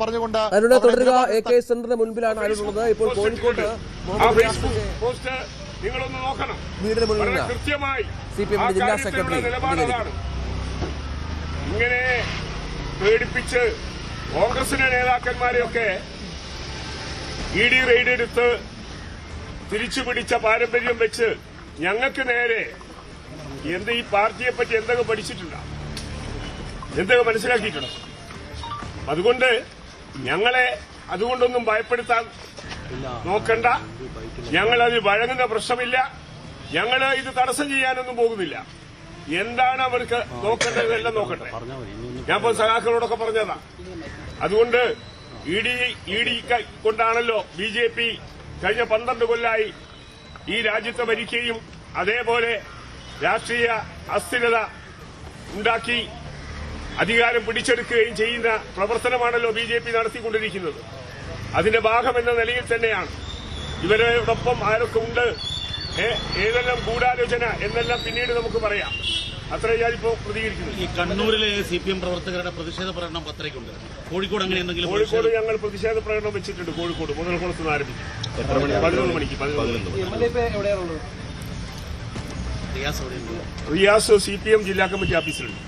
പറഞ്ഞുകൊണ്ട് തുടരുക. AK സെന്ററിന് മുൻപിലാണ് അരുണുള്ളത്. ഇപ്പോൾ കോഴിക്കോട് വീടിന് മുന്നിൽ CPM ജില്ലാ സെക്രട്ടറി ഇങ്ങനെ പേടിപ്പിച്ച് കോൺഗ്രസിന്റെ നേതാക്കന്മാരെയൊക്കെ ED റെയ്ഡ് എടുത്ത് തിരിച്ചു പിടിച്ച പാരമ്പര്യം വെച്ച് ഞങ്ങൾക്ക് നേരെ ഈ പാർട്ടിയെ പറ്റി എന്തൊക്കെ പഠിച്ചിട്ടുണ്ടോ, എന്തൊക്കെ മനസ്സിലാക്കിയിട്ടുണ്ടോ? അതുകൊണ്ട് ഞങ്ങളെ അതുകൊണ്ടൊന്നും ഭയപ്പെടുത്താൻ നോക്കണ്ട. ഞങ്ങളത് വഴങ്ങുന്ന പ്രശ്നമില്ല. ഞങ്ങള് ഇത് തടസ്സം ചെയ്യാനൊന്നും പോകുന്നില്ല. എന്താണ് അവർക്ക് നോക്കേണ്ടതെല്ലാം നോക്കട്ടെ. ഞാനിപ്പോ സഖാക്കളോടൊക്കെ പറഞ്ഞതാ. അതുകൊണ്ട് ED കൊണ്ടാണല്ലോ BJP കഴിഞ്ഞ 12 കൊല്ലായി ഈ രാജ്യത്തെ ഭരിക്കുകയും അതേപോലെ രാഷ്ട്രീയ അസ്ഥിരത ഉണ്ടാക്കി അധികാരം പിടിച്ചെടുക്കുകയും ചെയ്യുന്ന പ്രവർത്തനമാണല്ലോ BJP നടത്തിക്കൊണ്ടിരിക്കുന്നത്. അതിന്റെ ഭാഗമെന്ന നിലയിൽ തന്നെയാണ് ഇവരോടൊപ്പം ആരൊക്കെ ഉണ്ട്, ഏതെല്ലാം ഗൂഢാലോചന എന്നെല്ലാം പിന്നീട് നമുക്ക് പറയാം. അത്രയും ഞാനിപ്പോ പ്രതികരിക്കുന്നത്. ഈ കണ്ണൂരിലെ CPM പ്രവർത്തകരുടെ പ്രതിഷേധ പ്രകടനം പത്രയ്ക്കുണ്ട്. കോഴിക്കോട് അങ്ങനെ എന്തെങ്കിലും? കോഴിക്കോട് ഞങ്ങൾ പ്രതിഷേധ പ്രകടനം വെച്ചിട്ടുണ്ട്. കോഴിക്കോട് മുതൽക്കുളത്ത് നിന്ന് ആരംഭിക്കും. 11 മണിക്ക്. റിയാസ് CPM ജില്ലാ കമ്മിറ്റി ഓഫീസിലുണ്ട്.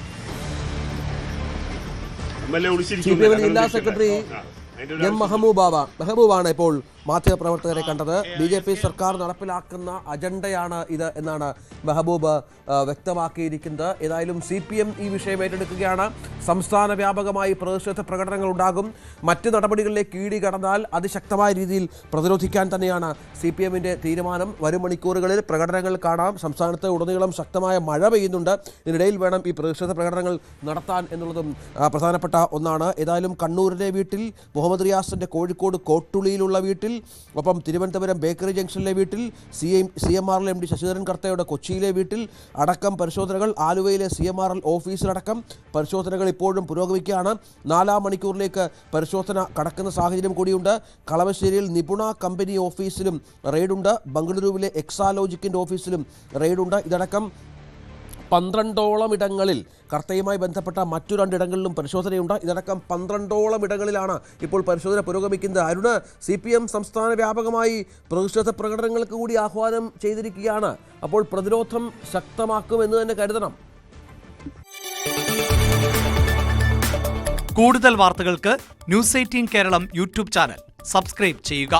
CPM ജില്ലാ സെക്രട്ടറി M മെഹബൂബാണ് ഇപ്പോൾ മാധ്യമപ്രവർത്തകരെ കണ്ടത്. BJP സർക്കാർ നടപ്പിലാക്കുന്ന അജണ്ടയാണ് ഇത് എന്നാണ് മെഹബൂബ് വ്യക്തമാക്കിയിരിക്കുന്നത്. ഏതായാലും CPM ഈ വിഷയം ഏറ്റെടുക്കുകയാണ്. സംസ്ഥാന വ്യാപകമായി പ്രതിഷേധ പ്രകടനങ്ങൾ ഉണ്ടാകും. മറ്റ് നടപടികളിലേക്ക് ED കടന്നാൽ അതിശക്തമായ രീതിയിൽ പ്രതിരോധിക്കാൻ തന്നെയാണ് CPMന്റെ തീരുമാനം. വരും മണിക്കൂറുകളിൽ പ്രകടനങ്ങൾ കാണാം. സംസ്ഥാനത്ത് ഉടനീളം ശക്തമായ മഴ പെയ്യുന്നുണ്ട്. ഇതിനിടയിൽ വേണം ഈ പ്രതിഷേധ പ്രകടനങ്ങൾ നടത്താൻ എന്നുള്ളതും പ്രധാനപ്പെട്ട ഒന്നാണ്. ഏതായാലും കണ്ണൂരിലെ വീട്ടിൽ, മുഹമ്മദ് റിയാസിന്റെ കോഴിക്കോട് കോട്ടുളിയിലുള്ള വീട്ടിൽ, ഒപ്പം തിരുവനന്തപുരം ബേക്കറി ജംഗ്ഷനിലെ വീട്ടിൽ, CMRL MD ശശിധരൻ കർത്തയുടെ കൊച്ചിയിലെ വീട്ടിൽ അടക്കം പരിശോധനകൾ, ആലുവയിലെ CMRL ഓഫീസിലടക്കം പരിശോധനകൾ ഇപ്പോഴും പുരോഗമിക്കുകയാണ്. 4-ാം മണിക്കൂറിലേക്ക് പരിശോധന കടക്കുന്ന സാഹചര്യം കൂടിയുണ്ട്. കളമശ്ശേരിയിൽ നിപുണ കമ്പനി ഓഫീസിലും റെയ്ഡുണ്ട്. ബംഗളൂരുവിലെ എക്സാലോജിക്കിന്റെ ഓഫീസിലും റെയ്ഡുണ്ട്. ഇതടക്കം 12ഓളം ഇടങ്ങളിൽ കർത്തയുമായി ബന്ധപ്പെട്ട മറ്റു 2 ഇടങ്ങളിലും പരിശോധനയുണ്ട്. ഇതടക്കം 12ഓളം ഇടങ്ങളിലാണ് ഇപ്പോൾ പരിശോധന പുരോഗമിക്കുന്നത്. അരുണ്, CPM സംസ്ഥാന വ്യാപകമായി പ്രതിഷേധ പ്രകടനങ്ങൾക്ക് കൂടി ആഹ്വാനം ചെയ്തിരിക്കുകയാണ്. അപ്പോൾ പ്രതിരോധം ശക്തമാക്കുമെന്ന് തന്നെ കരുതണം. കൂടുതൽ വാർത്തകൾക്ക് News 18 Keralam YouTube channel subscribe ചെയ്യുക.